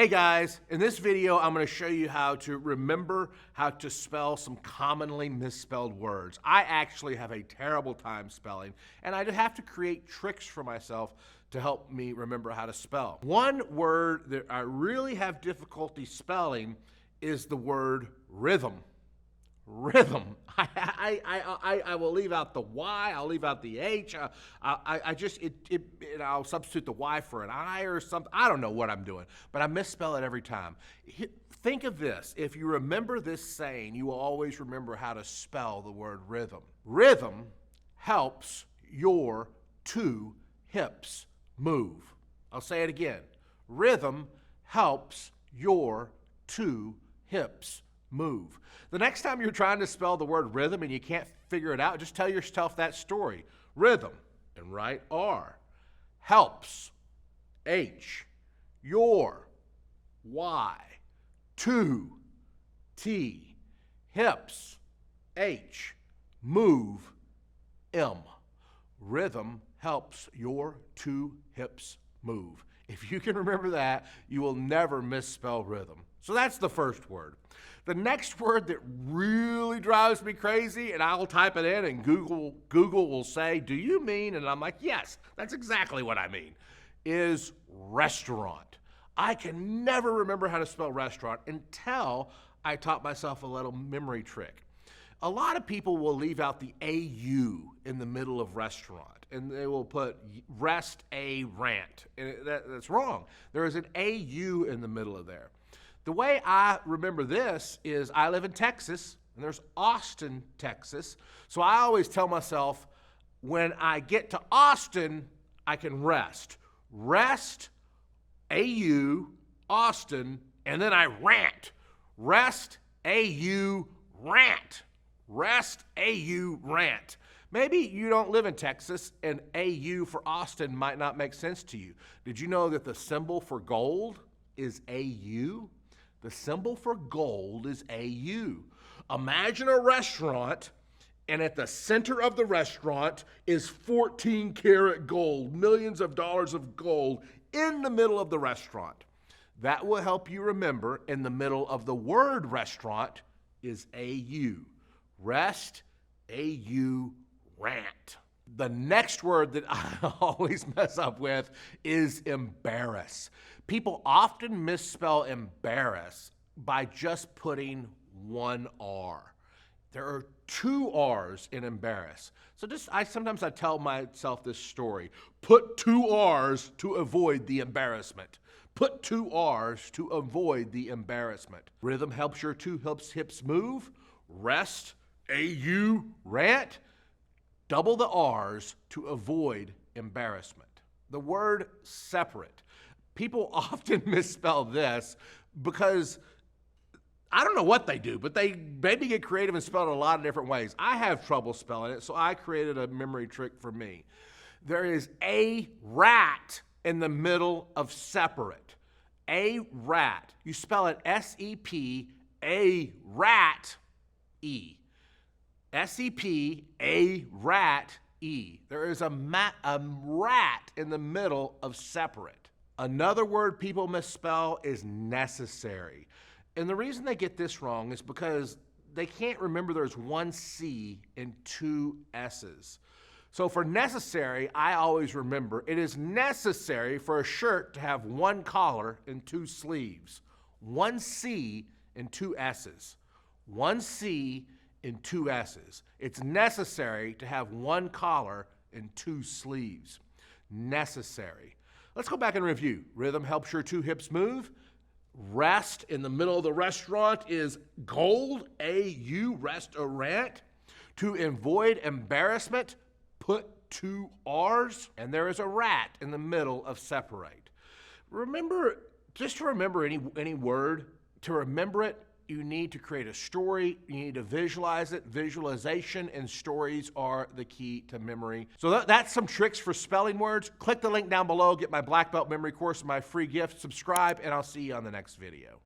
Hey guys, in this video I'm going to show you how to remember how to spell some commonly misspelled words. I actually have a terrible time spelling, and I have to create tricks for myself to help me remember how to spell. One word that I really have difficulty spelling is the word rhythm. Rhythm. I will leave out the Y, I'll leave out the H, I'll substitute the Y for an I or something. I don't know what I'm doing, but I misspell it every time. Think of this. If you remember this saying, you will always remember how to spell the word rhythm. Rhythm helps your two hips move. I'll say it again. Rhythm helps your two hips move. The next time you're trying to spell the word rhythm and you can't figure it out, just tell yourself that story. Rhythm, and write R. Helps, H. Your, Y. Two, T. Hips, H. Move, M. Rhythm helps your two hips move. If you can remember that, you will never misspell rhythm. So that's the first word. The next word that really drives me crazy, and I'll type it in and Google will say, "Do you mean?" And I'm like, yes, that's exactly what I mean, is restaurant. I can never remember how to spell restaurant until I taught myself a little memory trick. A lot of people will leave out the AU in the middle of restaurant, and they will put rest a rant. And that's wrong. There is an AU in the middle of there. The way I remember this is I live in Texas, and there's Austin, Texas. So I always tell myself, when I get to Austin, I can rest. Rest, AU, Austin, and then I rant. Rest, AU, rant. Rest, AU, rant. Maybe you don't live in Texas, and AU for Austin might not make sense to you. Did you know that the symbol for gold is AU? The symbol for gold is AU. Imagine a restaurant, and at the center of the restaurant is 14-karat gold, millions of dollars of gold in the middle of the restaurant. That will help you remember in the middle of the word restaurant is AU. Rest, AU, rant. The next word that I always mess up with is embarrass. People often misspell embarrass by just putting one R. There are two R's in embarrass. So sometimes I tell myself this story. Put two R's to avoid the embarrassment. Put two R's to avoid the embarrassment. Rhythm helps your two hips move. Rest, AU, rant. Double the R's to avoid embarrassment. The word separate. People often misspell this because I don't know what they do, but they maybe get creative and spell it a lot of different ways. I have trouble spelling it, so I created a memory trick for me. There is a rat in the middle of separate. A rat. You spell it S-E-P, a rat, E. S-E-P, a rat, E. There is a rat in the middle of separate. Another word people misspell is necessary. And the reason they get this wrong is because they can't remember there's one C and two S's. So for necessary, I always remember it is necessary for a shirt to have one collar and two sleeves. One C and two S's. One C and two S's. It's necessary to have one collar and two sleeves. Necessary. Let's go back and review. Rhythm helps your two hips move. Rest in the middle of the restaurant is gold, AU, rest a rant. To avoid embarrassment, put two R's. And there is a rat in the middle of separate. Remember, just to remember any word, to remember it, you need to create a story, you need to visualize it. Visualization and stories are the key to memory. So that's some tricks for spelling words. Click the link down below, get my black belt memory course and my free gift, subscribe, and I'll see you on the next video.